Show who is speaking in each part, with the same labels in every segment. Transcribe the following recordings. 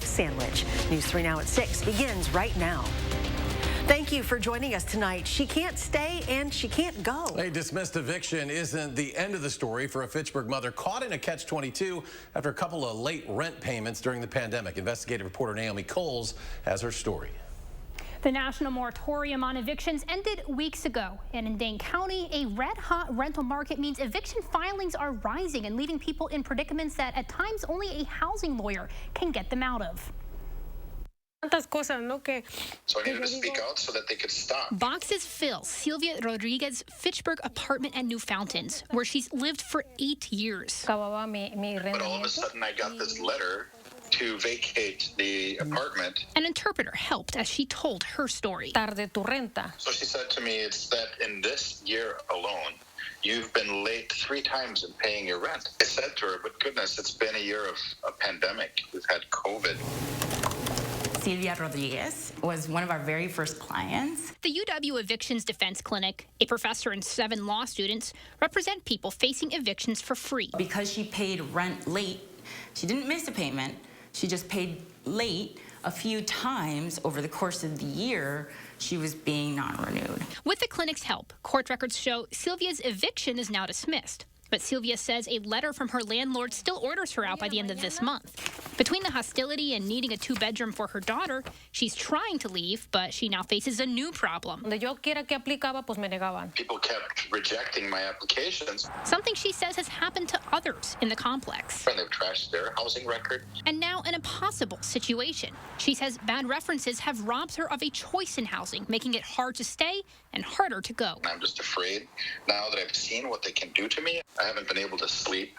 Speaker 1: Sandwich. News 3 Now at 6 begins right now. Thank you for joining us tonight. She can't stay and she can't go.
Speaker 2: A dismissed eviction isn't the end of the story for a Fitchburg mother caught in a catch-22 after a couple of late rent payments during the pandemic. Investigative reporter Naomi Coles has her story.
Speaker 3: The national moratorium on evictions ended weeks ago, and in Dane County, a red-hot rental market means eviction filings are rising and leaving people in predicaments that at times only a housing lawyer can get them out of.
Speaker 4: So I needed to speak out so that they could stop.
Speaker 3: Boxes fill Sylvia Rodriguez's Fitchburg apartment at New Fountains, where she's lived for 8 years.
Speaker 4: But all of a sudden I got this letter to vacate the apartment.
Speaker 3: An interpreter helped as she told her story.
Speaker 4: So she said to me, it's that in this year alone, you've been late 3 times in paying your rent. I said to her, but goodness, it's been a year of a pandemic. We've had COVID.
Speaker 5: Sylvia Rodriguez was one of our very first clients.
Speaker 3: The UW Evictions Defense Clinic, a professor and 7 law students, represent people facing evictions for free.
Speaker 5: Because she paid rent late, she didn't miss a payment. She just paid late a few times over the course of the year. She was being non-renewed.
Speaker 3: With the clinic's help, court records show Sylvia's eviction is now dismissed. But Sylvia says a letter from her landlord still orders her out by the end of this month. Between the hostility and needing a 2-bedroom for her daughter, she's trying to leave, but she now faces a new problem.
Speaker 4: People kept rejecting my applications.
Speaker 3: Something she says has happened to others in the complex.
Speaker 4: And they've trashed their housing record.
Speaker 3: And now an impossible situation. She says bad references have robbed her of a choice in housing, making it hard to stay and harder to go.
Speaker 4: I'm just afraid now that I've seen what they can do to me. I haven't been able to sleep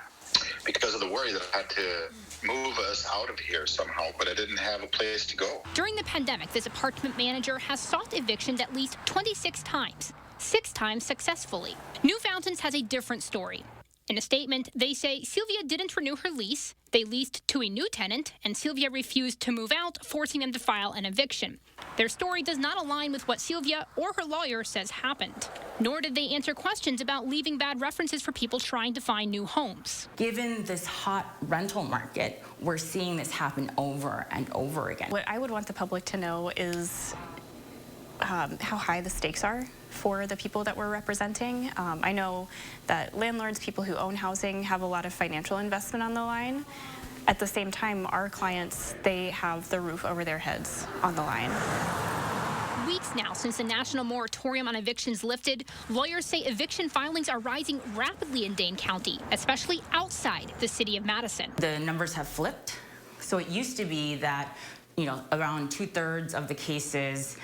Speaker 4: because of the worry that I had to move us out of here somehow, but I didn't have a place to go.
Speaker 3: During the pandemic, this apartment manager has sought evictions at least 26 times, 6 times successfully. New Fountains has a different story. In a statement, they say Sylvia didn't renew her lease, they leased to a new tenant, and Sylvia refused to move out, forcing them to file an eviction. Their story does not align with what Sylvia or her lawyer says happened. Nor did they answer questions about leaving bad references for people trying to find new homes.
Speaker 5: Given this hot rental market, we're seeing this happen over and over again.
Speaker 6: What I would want the public to know is how high the stakes are for the people that we're representing. I know that landlords, people who own housing, have a lot of financial investment on the line. At the same time, our clients, they have the roof over their heads on the line.
Speaker 3: Weeks now since the national moratorium on evictions lifted, lawyers say eviction filings are rising rapidly in Dane County, especially outside the city of Madison.
Speaker 5: The numbers have flipped. So it used to be that around 2/3 of the cases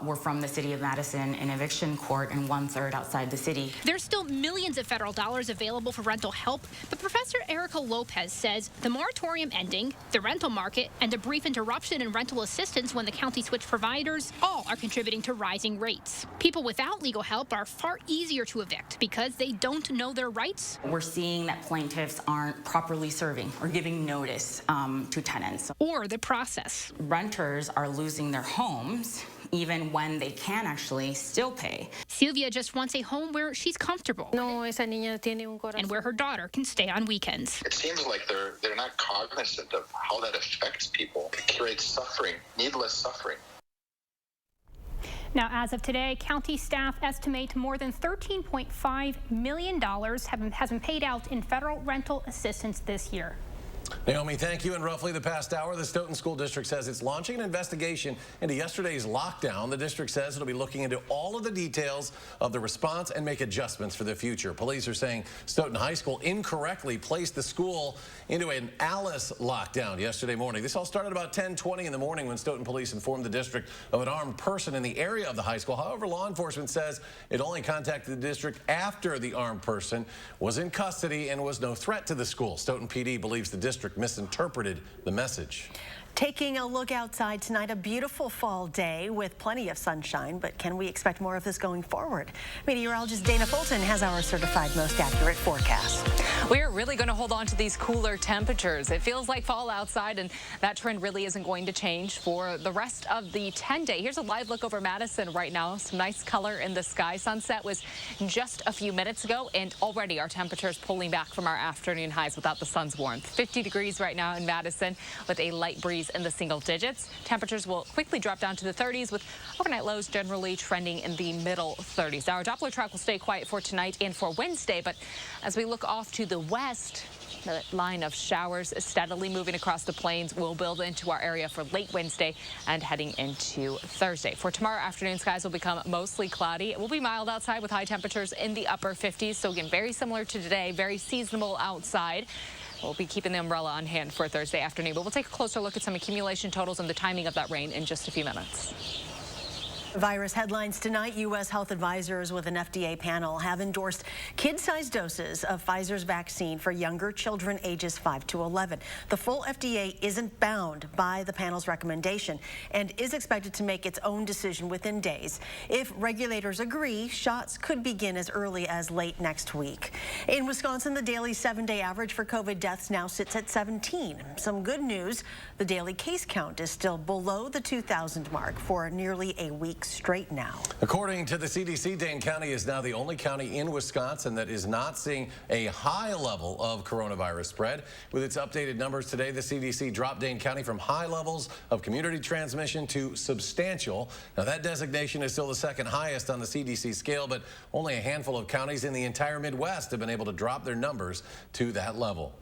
Speaker 5: were from the city of Madison in eviction court and 1/3 outside the city.
Speaker 3: There's still millions of federal dollars available for rental help, but Professor Erica Lopez says the moratorium ending, the rental market, and a brief interruption in rental assistance when the county switched providers all are contributing to rising rates. People without legal help are far easier to evict because they don't know their rights.
Speaker 5: We're seeing that plaintiffs aren't properly serving or giving notice to tenants.
Speaker 3: Or the process.
Speaker 5: Renters are losing their homes even when they can actually still pay.
Speaker 3: Sylvia just wants a home where she's comfortable and where her daughter can stay on weekends.
Speaker 4: It seems like they're not cognizant of how that affects people. It creates suffering, needless suffering.
Speaker 3: Now, as of today, county staff estimate more than $13.5 million has been paid out in federal rental assistance this year.
Speaker 2: Naomi, thank you. In roughly the past hour, the Stoughton School District says it's launching an investigation into yesterday's lockdown. The district says it'll be looking into all of the details of the response and make adjustments for the future. Police are saying Stoughton High School incorrectly placed the school into an Alice lockdown yesterday morning. This all started about 10:20 in the morning when Stoughton police informed the district of an armed person in the area of the high school. However, law enforcement says it only contacted the district after the armed person was in custody and was no threat to the school. Stoughton PD believes the district misinterpreted the message.
Speaker 1: Taking a look outside tonight, a beautiful fall day with plenty of sunshine, but can we expect more of this going forward? Meteorologist Dana Fulton has our certified most accurate forecast.
Speaker 7: We're really going to hold on to these cooler temperatures. It feels like fall outside, and that trend really isn't going to change for the rest of the 10-day. Here's a live look over Madison right now. Some nice color in the sky. Sunset was just a few minutes ago, and already our temperatures pulling back from our afternoon highs without the sun's warmth. 50 degrees right now in Madison with a light breeze highs in the single digits. Temperatures will quickly drop down to the 30s with overnight lows generally trending in the middle 30s. Our Doppler track will stay quiet for tonight and for Wednesday, but as we look off to the west, the line of showers steadily moving across the plains will build into our area for late Wednesday and heading into Thursday. For tomorrow afternoon, skies will become mostly cloudy. It will be mild outside with high temperatures in the upper 50s. So again, very similar to today, very seasonable outside. We'll be keeping the umbrella on hand for Thursday afternoon, but we'll take a closer look at some accumulation totals and the timing of that rain in just a few minutes.
Speaker 1: Virus headlines tonight. U.S. health advisors with an FDA panel have endorsed kid-sized doses of Pfizer's vaccine for younger children ages 5 to 11. The full FDA isn't bound by the panel's recommendation and is expected to make its own decision within days. If regulators agree, shots could begin as early as late next week. In Wisconsin, the daily 7-day average for COVID deaths now sits at 17. Some good news, the daily case count is still below the 2,000 mark for nearly a week straight now.
Speaker 2: According to the CDC, Dane County is now the only county in Wisconsin that is not seeing a high level of coronavirus spread. With its updated numbers today, the CDC dropped Dane County from high levels of community transmission to substantial. Now, that designation is still the second highest on the CDC scale, but only a handful of counties in the entire Midwest have been able to drop their numbers to that level.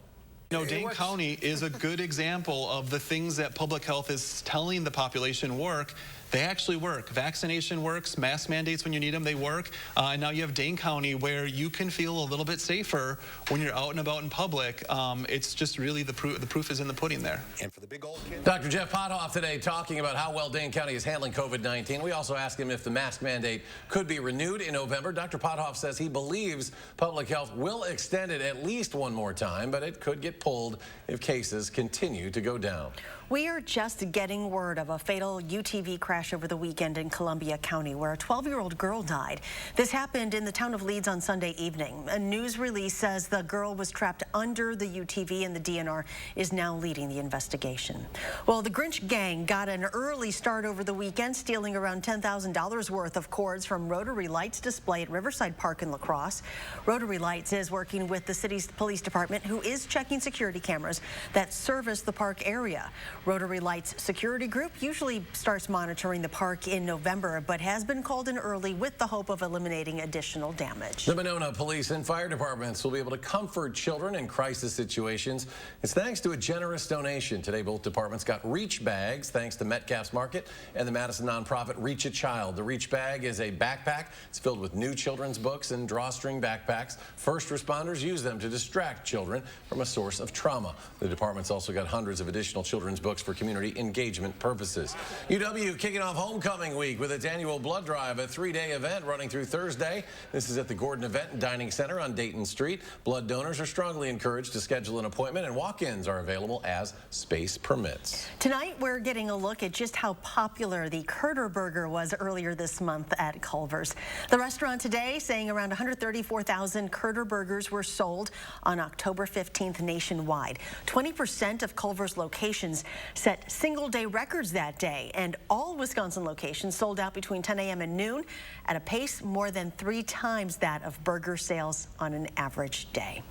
Speaker 8: You know, Dane County is a good example of the things that public health is telling the population work. They actually work. Vaccination works. Mask mandates when you need them, they work. And now you have Dane County where you can feel a little bit safer when you're out and about in public. It's just really the proof is in the pudding there.
Speaker 2: And for the big old kids. Dr. Jeff Pothoff today talking about how well Dane County is handling COVID-19. We also asked him if the mask mandate could be renewed in November. Dr. Pothoff says he believes public health will extend it at least one more time, but it could get pulled if cases continue to go down.
Speaker 1: We are just getting word of a fatal UTV crash over the weekend in Columbia County where a 12-year-old girl died. This happened in the town of Leeds on Sunday evening. A news release says the girl was trapped under the UTV and the DNR is now leading the investigation. Well, the Grinch gang got an early start over the weekend, stealing around $10,000 worth of cords from Rotary Lights display at Riverside Park in La Crosse. Rotary Lights is working with the city's police department, who is checking security cameras that service the park area. Rotary Lights Security Group usually starts monitoring the park in November, but has been called in early with the hope of eliminating additional damage.
Speaker 2: The Monona Police and Fire Departments will be able to comfort children in crisis situations. It's thanks to a generous donation. Today, both departments got Reach bags, thanks to Metcalf's Market and the Madison nonprofit Reach a Child. The Reach bag is a backpack. It's filled with new children's books and drawstring backpacks. First responders use them to distract children from a source of trauma. The department's also got hundreds of additional children's books for community engagement purposes. UW kicking off homecoming week with its annual blood drive, a 3-day event running through Thursday. This is at the Gordon Event and Dining Center on Dayton Street. Blood donors are strongly encouraged to schedule an appointment, and walk-ins are available as space permits.
Speaker 1: Tonight, we're getting a look at just how popular the Curter Burger was earlier this month at Culver's. The restaurant today saying around 134,000 Curter Burgers were sold on October 15th nationwide. 20% of Culver's locations set single-day records that day, and all Wisconsin locations sold out between 10 a.m. and noon at a pace more than 3 times that of burger sales on an average day.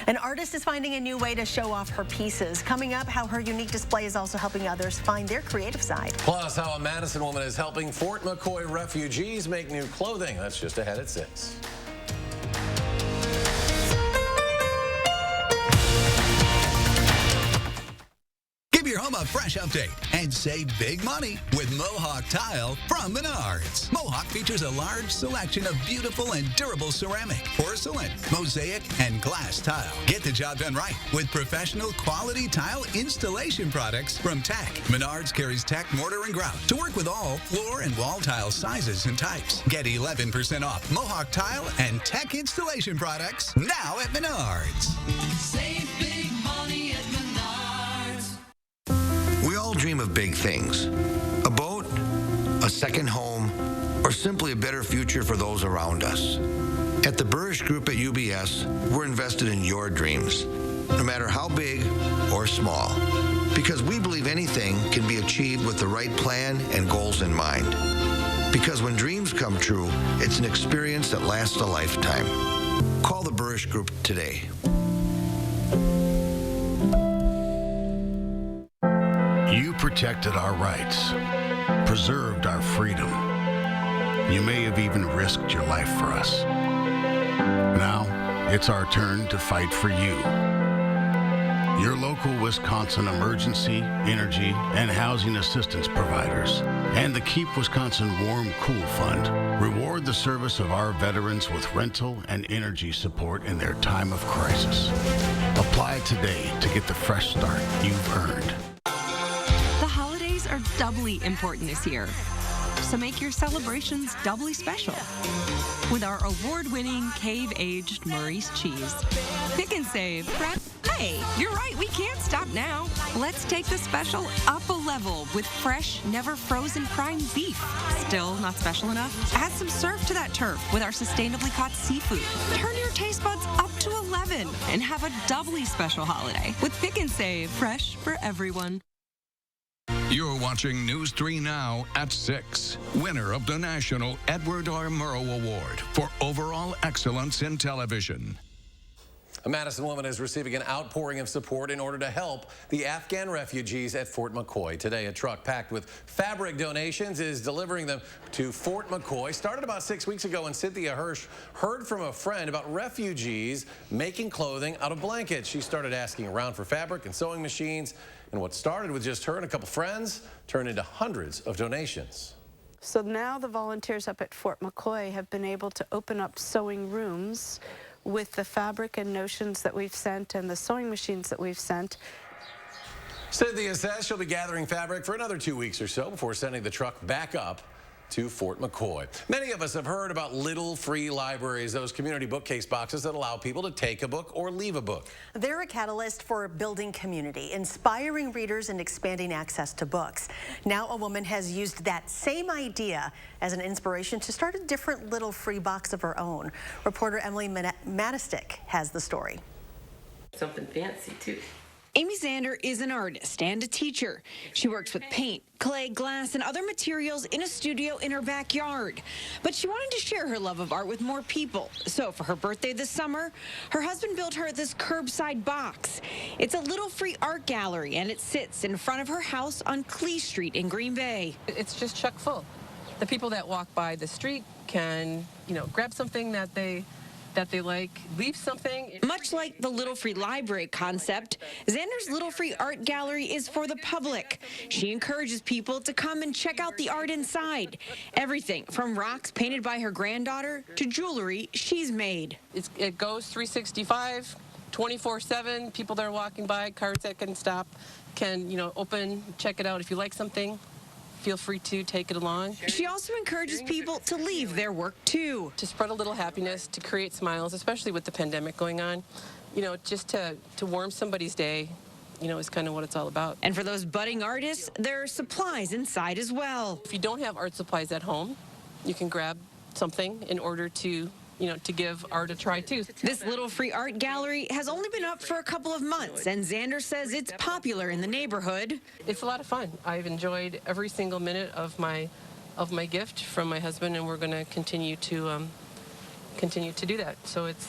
Speaker 1: An artist is finding a new way to show off her pieces. Coming up, how her unique display is also helping others find their creative side.
Speaker 2: Plus, how a Madison woman is helping Fort McCoy refugees make new clothing. That's just ahead at 6.
Speaker 9: Give your home a fresh update and save big money with Mohawk Tile from Menards. Mohawk features a large selection of beautiful and durable ceramic, porcelain, mosaic, and glass tile. Get the job done right with professional quality tile installation products from Tech. Menards carries Tech mortar and grout to work with all floor and wall tile sizes and types. Get 11% off Mohawk Tile and Tech installation products now at Menards.
Speaker 10: Save big money at Menards.
Speaker 11: We all dream of big things. A boat, a second home, or simply a better future for those around us. At the Burrish Group at UBS, we're invested in your dreams, no matter how big or small, because we believe anything can be achieved with the right plan and goals in mind. Because when dreams come true, it's an experience that lasts a lifetime. Call the Burrish Group today.
Speaker 9: You
Speaker 12: protected our rights, preserved our freedom. You may have even risked your life for us. Now, it's our turn to fight for you. Your local Wisconsin emergency, energy, and housing assistance providers, and the Keep Wisconsin Warm Cool Fund reward the service of our veterans with rental and energy support in their time of crisis. Apply today to get the fresh start you've earned.
Speaker 13: The holidays are doubly important this year, so make your celebrations doubly special with our award-winning cave-aged Maurice cheese. Pick and save. Hey, you're right, we can't stop now. Let's take the special up a level with fresh, never frozen prime beef. Still not special enough? Add some surf to that turf with our sustainably caught seafood. Turn your taste buds up to 11 and have a doubly special holiday with Pick and Save. Fresh for everyone.
Speaker 14: You're watching News 3 Now at 6. Winner of the National Edward R. Murrow Award for Overall Excellence in Television.
Speaker 2: A Madison woman is receiving an outpouring of support in order to help the Afghan refugees at Fort McCoy. Today, a truck packed with fabric donations is delivering them to Fort McCoy. Started about 6 weeks ago when Cynthia Hirsch heard from a friend about refugees making clothing out of blankets. She started asking around for fabric and sewing machines, and what started with just her and a couple friends turned into hundreds of donations.
Speaker 15: So now the volunteers up at Fort McCoy have been able to open up sewing rooms with the fabric and notions that we've sent and the sewing machines that we've sent.
Speaker 2: Cynthia says she'll be gathering fabric for another 2 weeks or so before sending the truck back up to Fort McCoy. Many of us have heard about little free libraries, those community bookcase boxes that allow people to take a book or leave a book.
Speaker 1: They're a catalyst for building community, inspiring readers and expanding access to books. Now a woman has used that same idea as an inspiration to start a different little free box of her own. Reporter Emily Matistic has the story.
Speaker 16: Something fancy too.
Speaker 17: Amy Zander is an artist and a teacher. She works with paint, clay, glass, and other materials in a studio in her backyard. But she wanted to share her love of art with more people. So for her birthday this summer, her husband built her this curbside box. It's a little free art gallery, and it sits in front of her house on Clee Street in Green Bay.
Speaker 16: It's just chock full. The people that walk by the street can, grab something that they like, leave something.
Speaker 17: Much like the Little Free Library concept, Zander's Little Free Art Gallery is for the public. She encourages people to come and check out the art inside. Everything from rocks painted by her granddaughter to jewelry she's made.
Speaker 16: It goes 365, 24/7. People that are walking by, cars that can stop, can, open, check it out. If you like something, feel free to take it along.
Speaker 17: She also encourages people to leave their work too.
Speaker 16: To spread a little happiness, to create smiles, especially with the pandemic going on. Just to warm somebody's day, is kind of what it's all about.
Speaker 17: And for those budding artists, there are supplies inside as well.
Speaker 16: If you don't have art supplies at home, you can grab something in order to to give art a try too.
Speaker 17: This Little Free Art Gallery has only been up for a couple of months, and Zander says it's popular in the neighborhood.
Speaker 16: It's a lot of fun. I've enjoyed every single minute of my gift from my husband, and we're going to continue to do that. So it's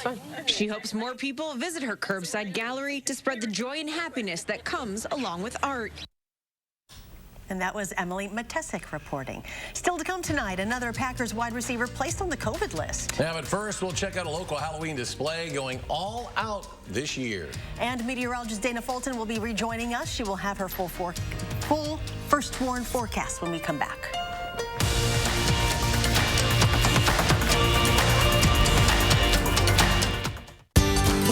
Speaker 16: fun.
Speaker 17: She hopes more people visit her curbside gallery to spread the joy and happiness that comes along with art.
Speaker 1: And that was Emily Matesic reporting. Still to come tonight, another Packers wide receiver placed on the COVID list.
Speaker 2: Now, but first, we'll check out a local Halloween display going all out this year.
Speaker 1: And meteorologist Dana Fulton will be rejoining us. She will have her full First Warn forecast when we come back.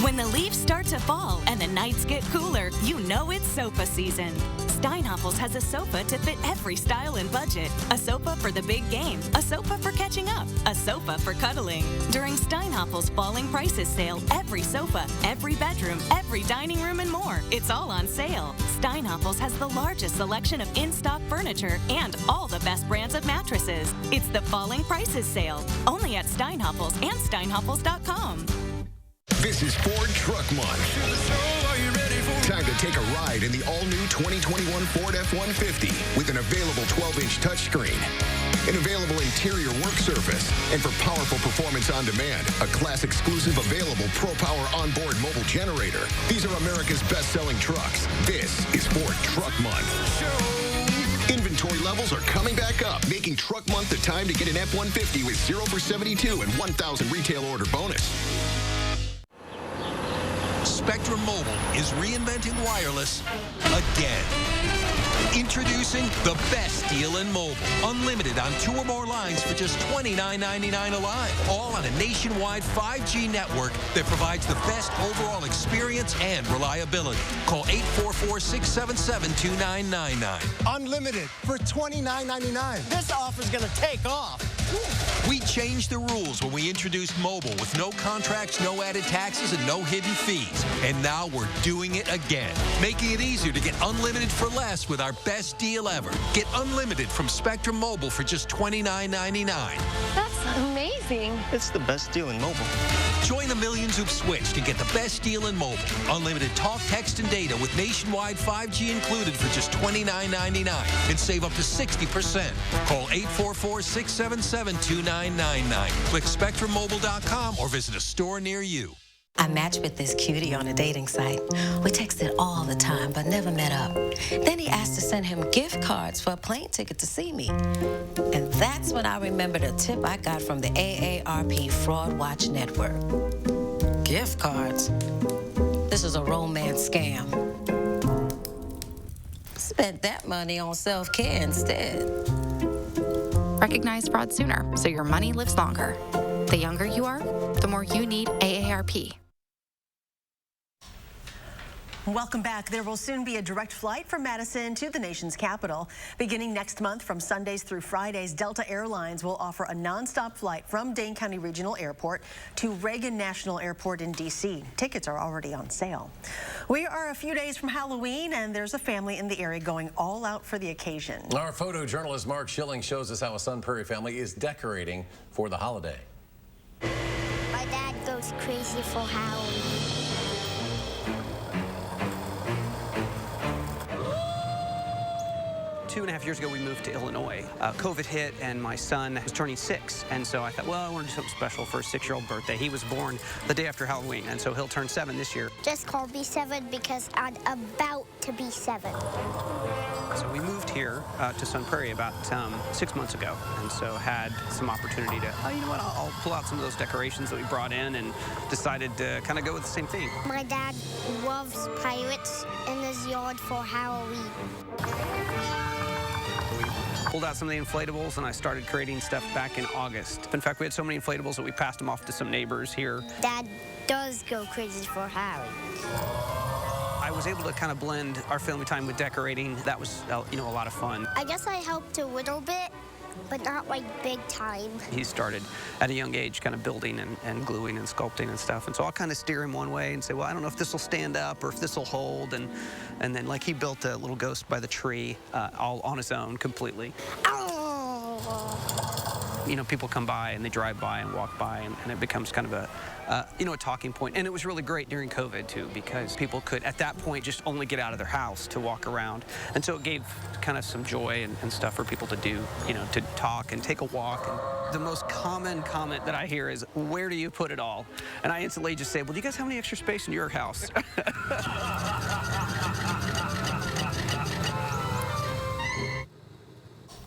Speaker 18: When the leaves start to fall and the nights get cooler, you know it's sofa season. Steinhoffels has a sofa to fit every style and budget. A sofa for the big game, a sofa for catching up, a sofa for cuddling. During Steinhoffels' Falling Prices sale, every sofa, every bedroom, every dining room, and more, it's all on sale. Steinhoffels has the largest selection of in-stock furniture and all the best brands of mattresses. It's the Falling Prices sale, only at Steinhoffels and Steinhoffels.com.
Speaker 19: This is Ford Truck Month. Time to Take a ride in the all-new 2021 Ford F-150 with an available 12-inch touchscreen, an available interior work surface, and for powerful performance on demand, a class-exclusive available Pro Power onboard mobile generator. These are America's best-selling trucks. This is Ford Truck Month. Inventory levels are coming back up, making Truck Month the time to get an F-150 with 0 for 72 and 1,000 retail order bonus.
Speaker 20: Spectrum Mobile is reinventing wireless again. Introducing the best deal in mobile. Unlimited on 2 or more lines for just $29.99 a line. All on a nationwide 5G network that provides the best overall experience and reliability. Call 844-677-2999.
Speaker 21: Unlimited for $29.99. This offer's going to take off.
Speaker 20: We changed the rules when we introduced mobile with no contracts, no added taxes, and no hidden fees. And now we're doing it again, making it easier to get unlimited for less with our best deal ever. Get unlimited from Spectrum Mobile for just $29.99.
Speaker 22: That's amazing.
Speaker 21: It's the best deal in mobile.
Speaker 20: Join the millions who've switched and get the best deal in mobile. Unlimited talk, text, and data with nationwide 5G included for just $29.99 and save up to 60%. Call 844-677-2999. Click SpectrumMobile.com or visit a store near you.
Speaker 23: I matched with this cutie on a dating site. We texted all the time, but never met up. Then he asked to send him gift cards for a plane ticket to see me. And that's when I remembered a tip I got from the AARP Fraud Watch Network. Gift cards? This is a romance scam. Spent that money on self-care instead.
Speaker 24: Recognize fraud sooner so your money lives longer. The younger you are, the more you need AARP.
Speaker 1: Welcome back. There will soon be a direct flight from Madison to the nation's capital. Beginning next month from Sundays through Fridays, Delta Airlines will offer a nonstop flight from Dane County Regional Airport to Reagan National Airport in D.C. Tickets are already on sale. We are a few days from Halloween, and there's a family in the area going all out for the occasion.
Speaker 2: Our photojournalist Mark Schilling shows us how a Sun Prairie family is decorating for the holiday.
Speaker 25: My dad goes crazy for Halloween.
Speaker 26: 2.5 years ago, we moved to Illinois. COVID hit, and my son was turning 6. And so I thought, well, I want to do something special for his 6-year-old birthday. He was born the day after Halloween, and so he'll turn 7 this year.
Speaker 25: Just call me 7 because I'm about to be 7.
Speaker 26: So we moved here to Sun Prairie about 6 months ago, and so had some opportunity to, you know what, I'll pull out some of those decorations that we brought in and decided to kind of go with the same theme.
Speaker 25: My dad loves pirates in his yard for Halloween.
Speaker 26: Pulled out some of the inflatables, and I started creating stuff back in August. In fact, we had so many inflatables that we passed them off to some neighbors here.
Speaker 25: Dad does go crazy for Halloween.
Speaker 26: I was able to kind of blend our family time with decorating. That was, you know, a lot of fun.
Speaker 25: I guess I helped a little bit, but not like big time.
Speaker 26: He started at a young age kind of building and gluing and sculpting and stuff. And so I'll kind of steer him one way and say, well, I don't know if this will stand up or if this will hold. And then like he built a little ghost by the tree all on his own completely. You know, people come by and they drive by and walk by, and it becomes kind of a, you know, a talking point. And it was really great during COVID, too, because people could, at that point, just only get out of their house to walk around. And so it gave kind of some joy and stuff for people to do, you know, to talk and take a walk. And the most common comment that I hear is, where do you put it all? And I instantly just say, well, do you guys have any extra space in your house?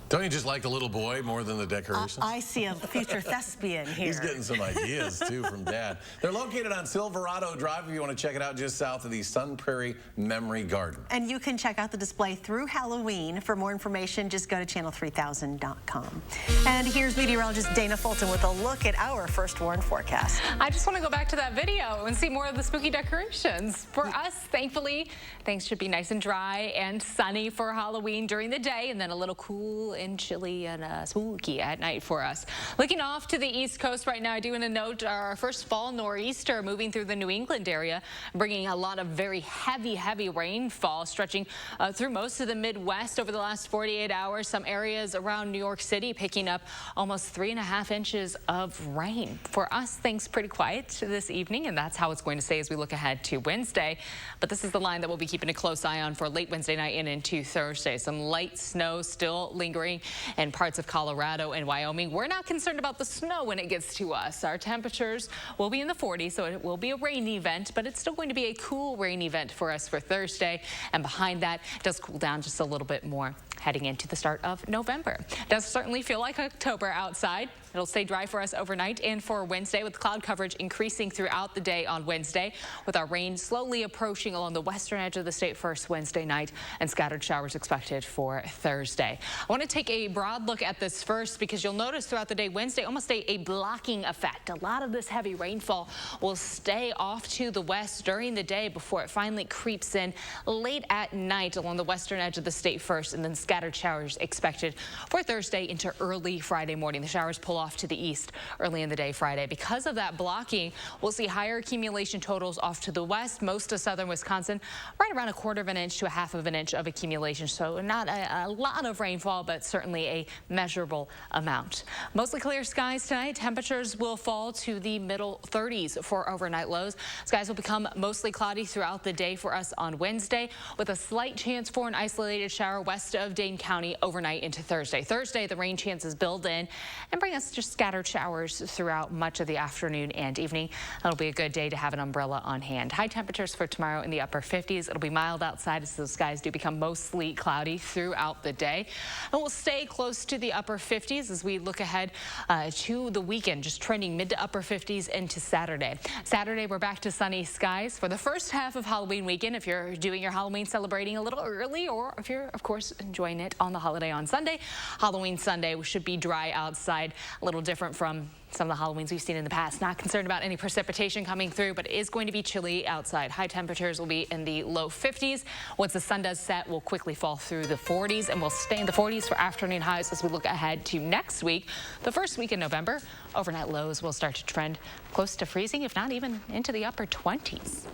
Speaker 2: Don't you just like the little boy more than the decorations?
Speaker 1: I see a future thespian here.
Speaker 2: He's getting some ideas, too, from Dad. They're located on Silverado Drive if you want to check it out, just south of the Sun Prairie Memory Garden.
Speaker 1: And you can check out the display through Halloween. For more information, just go to channel3000.com. And here's meteorologist Dana Fulton with a look at our first warn forecast.
Speaker 7: I just want to go back to that video and see more of the spooky decorations. For us, thankfully, things should be nice and dry and sunny for Halloween during the day, and then a little cool and chilly and spooky at night for us. Looking off to the East Coast right now, I do want to note our first fall nor'easter moving through the New England area, bringing a lot of very heavy rainfall stretching through most of the Midwest over the last 48 hours. Some areas around New York City picking up almost 3.5 inches of rain. For us, things pretty quiet this evening, and that's how it's going to stay as we look ahead to Wednesday. But this is the line that we'll be keeping a close eye on for late Wednesday night and into Thursday. Some light snow still lingering in parts of Colorado and Wyoming. We're not concerned about the snow when it gets to us. Our temperatures will be in the 40s, so it will be a rain event, but it's still going to be a cool rain event for us for Thursday. And behind that, it does cool down just a little bit more heading into the start of November. It does certainly feel like October outside. It'll stay dry for us overnight and for Wednesday, with cloud coverage increasing throughout the day on Wednesday, with our rain slowly approaching along the western edge of the state first Wednesday night, and scattered showers expected for Thursday. I want to take a broad look at this first, because you'll notice throughout the day Wednesday almost a blocking effect. A lot of this heavy rainfall will stay off to the west during the day before it finally creeps in late at night along the western edge of the state first, and then scattered showers expected for Thursday into early Friday morning. The showers pull off to the east early in the day Friday. Because of that blocking, we'll see higher accumulation totals off to the west, most of southern Wisconsin, right around 1/4 inch to 1/2 inch of accumulation. So not a lot of rainfall, but certainly a measurable amount. Mostly clear skies tonight. Temperatures will fall to the middle 30s for overnight lows. Skies will become mostly cloudy throughout the day for us on Wednesday, with a slight chance for an isolated shower west of Dane County overnight into Thursday. Thursday, the rain chances build in and bring us just scattered showers throughout much of the afternoon and evening. It'll be a good day to have an umbrella on hand. High temperatures for tomorrow in the upper 50s. It'll be mild outside as the skies do become mostly cloudy throughout the day. And we'll stay close to the upper 50s as we look ahead to the weekend, just trending mid to upper 50s into Saturday. Saturday, we're back to sunny skies for the first half of Halloween weekend. If you're doing your Halloween celebrating a little early, or if you're, of course, enjoying it on the holiday on Sunday, Halloween Sunday should be dry outside. A little different from some of the Halloweens we've seen in the past. Not concerned about any precipitation coming through, but it is going to be chilly outside. High temperatures will be in the low 50s. Once the sun does set, we'll quickly fall through the 40s, and we'll stay in the 40s for afternoon highs as we look ahead to next week. The first week in November, overnight lows will start to trend close to freezing, if not even into the upper 20s.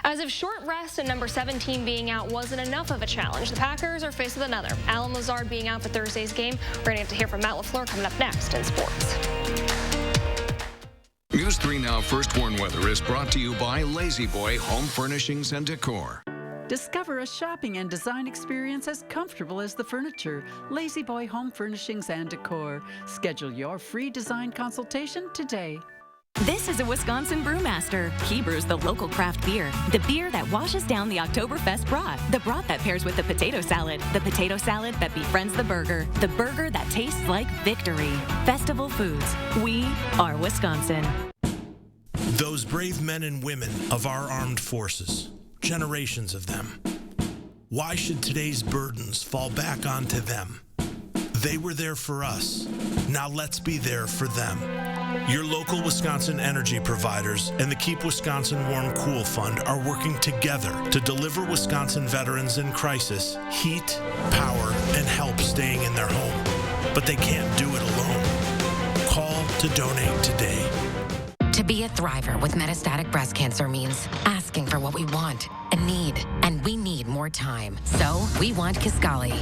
Speaker 3: As if short rest and number 17 being out wasn't enough of a challenge, the Packers are faced with another. Alan Lazard being out for Thursday's game. We're going to have to hear from Matt LaFleur coming up next in sports.
Speaker 14: News 3 Now First Warn Weather is brought to you by Lazy Boy Home Furnishings and Decor.
Speaker 4: Discover a shopping and design experience as comfortable as the furniture. Lazy Boy Home Furnishings and Decor. Schedule your free design consultation today.
Speaker 18: This is a Wisconsin brewmaster. He brews the local craft beer, the beer that washes down the Oktoberfest broth, the broth that pairs with the potato salad that befriends the burger that tastes like victory. Festival Foods. We are Wisconsin.
Speaker 5: Those brave men and women of our armed forces, generations of them. Why should today's burdens fall back onto them? They were there for us. Now let's be there for them. Your local Wisconsin energy providers and the Keep Wisconsin Warm Cool Fund are working together to deliver Wisconsin veterans in crisis heat, power, and help staying in their home. But they can't do it alone. Call to donate today.
Speaker 6: To be a thriver with metastatic breast cancer means asking for what we want and need, and we need more time. So we want Kisqali.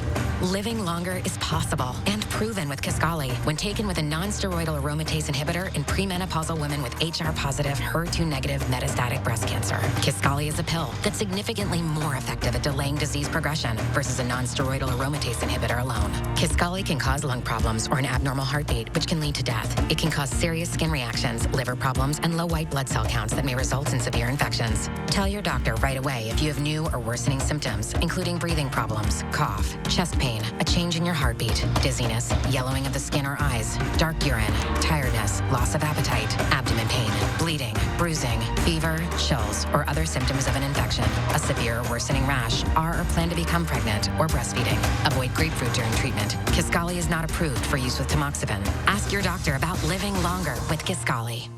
Speaker 6: Living longer is possible and proven with Kisqali when taken with a non-steroidal aromatase inhibitor in premenopausal women with HR-positive, HER2-negative metastatic breast cancer. Kisqali is a pill that's significantly more effective at delaying disease progression versus a non-steroidal aromatase inhibitor alone. Kisqali can cause lung problems or an abnormal heartbeat, which can lead to death. It can cause serious skin reactions, liver problems, and low white blood cell counts that may result in severe infections. Tell your doctor right away if you have new or worsening symptoms, including breathing problems, cough, chest pain, a change in your heartbeat, dizziness, yellowing of the skin or eyes, dark urine, tiredness, loss of appetite, abdomen pain, bleeding, bruising, fever, chills, or other symptoms of an infection, a severe or worsening rash, are or plan to become pregnant, or breastfeeding. Avoid grapefruit during treatment. Kisqali is not approved for use with tamoxifen. Ask your doctor about living longer with Kisqali.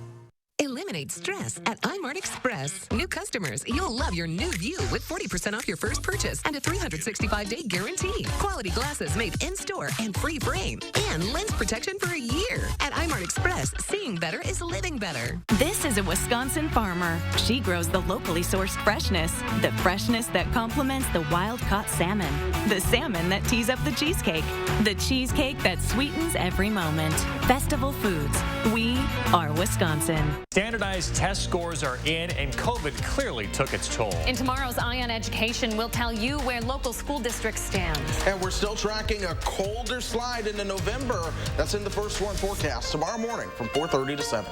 Speaker 8: Eliminate eliminate stress at iMart Express. New customers, you'll love your new view with 40% off your first purchase and a 365-day guarantee. Quality glasses made in-store and free frame. And lens protection for a year. At iMart Express, seeing better is living better.
Speaker 18: This is a Wisconsin farmer. She grows the locally sourced freshness. The freshness that complements the wild-caught salmon. The salmon that tees up the cheesecake. The cheesecake that sweetens every moment. Festival Foods. We are Wisconsin.
Speaker 9: Standardized test scores are in, and COVID clearly took its toll.
Speaker 10: In tomorrow's Eye on Education, we'll tell you where local school districts stand.
Speaker 11: And we're still tracking a colder slide into November. That's in the first warn forecast tomorrow morning from 4:30 to 7.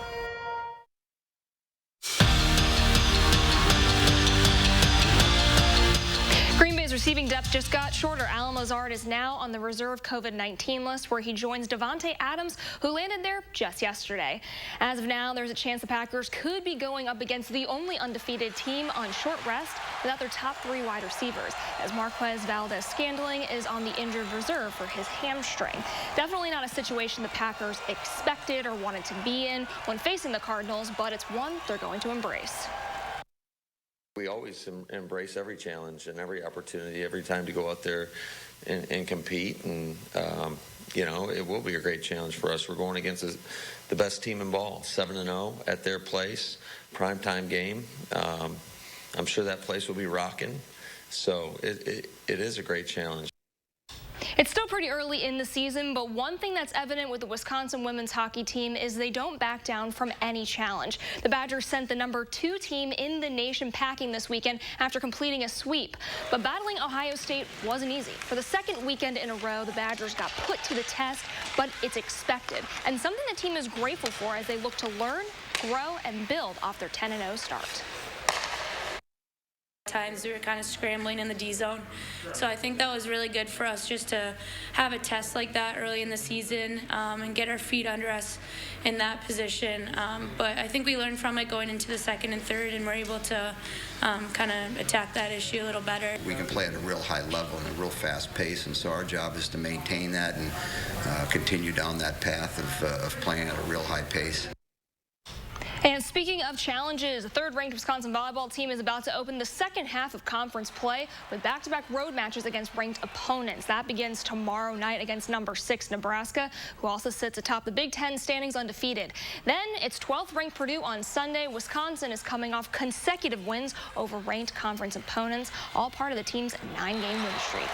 Speaker 3: Green Bay's receiving depth just got shorter. Alan Lazard is now on the reserve COVID-19 list, where he joins Davante Adams, who landed there just yesterday. As of now, there's a chance the Packers could be going up against the only undefeated team on short rest without their top 3 wide receivers, as Marquez Valdez-Scantling is on the injured reserve for his hamstring. Definitely not a situation the Packers expected or wanted to be in when facing the Cardinals, but it's one they're going to embrace.
Speaker 12: We always embrace every challenge and every opportunity, every time to go out there and compete. And, you know, it will be a great challenge for us. We're going against the best team in ball, 7-0 at their place, primetime game. I'm sure that place will be rocking. So it is a great challenge.
Speaker 3: It's still pretty early in the season, but one thing that's evident with the Wisconsin women's hockey team is they don't back down from any challenge. The Badgers sent the #2 team in the nation packing this weekend after completing a sweep. But battling Ohio State wasn't easy. For the second weekend in a row, the Badgers got put to the test, but it's expected, and something the team is grateful for as they look to learn, grow, and build off their 10-0 start.
Speaker 13: Times we were kind of scrambling in the D zone, so I think that was really good for us just to have a test like that early in the season and get our feet under us in that position. But I think we learned from it going into the second and third, and we're able to kind of attack that issue a little better.
Speaker 27: We can play at a real high level and a real fast pace, and so our job is to maintain that and continue down that path of playing at a real high pace.
Speaker 3: And speaking of challenges, the third-ranked Wisconsin volleyball team is about to open the second half of conference play with back-to-back road matches against ranked opponents. That begins tomorrow night against #6 Nebraska, who also sits atop the Big Ten standings undefeated. Then it's 12th-ranked Purdue on Sunday. Wisconsin is coming off consecutive wins over ranked conference opponents, all part of the team's 9-game win streak.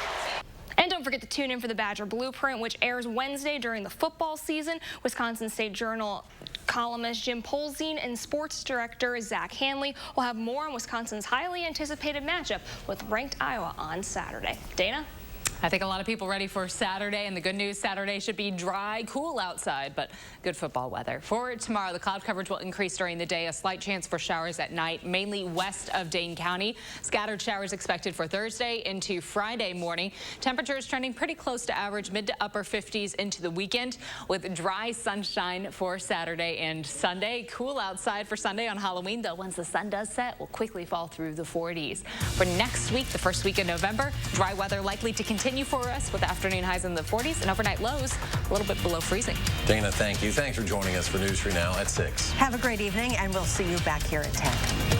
Speaker 3: And don't forget to tune in for the Badger Blueprint, which airs Wednesday during the football season. Wisconsin State Journal columnist Jim Polzine and sports director Zach Hanley will have more on Wisconsin's highly anticipated matchup with ranked Iowa on Saturday. Dana?
Speaker 7: I think a lot of people ready for Saturday, and the good news, Saturday should be dry, cool outside, but good football weather. For tomorrow, the cloud coverage will increase during the day, a slight chance for showers at night, mainly west of Dane County. Scattered showers expected for Thursday into Friday morning. Temperatures trending pretty close to average, mid to upper 50s into the weekend, with dry sunshine for Saturday and Sunday. Cool outside for Sunday on Halloween, though once the sun does set, will quickly fall through the 40s. For next week, the first week of November, dry weather likely to continue for us with afternoon highs in the 40s and overnight lows a little bit below freezing.
Speaker 2: Dana, thank you. Thanks for joining us for News 3 Now at 6.
Speaker 1: Have a great evening, and we'll see you back here at 10.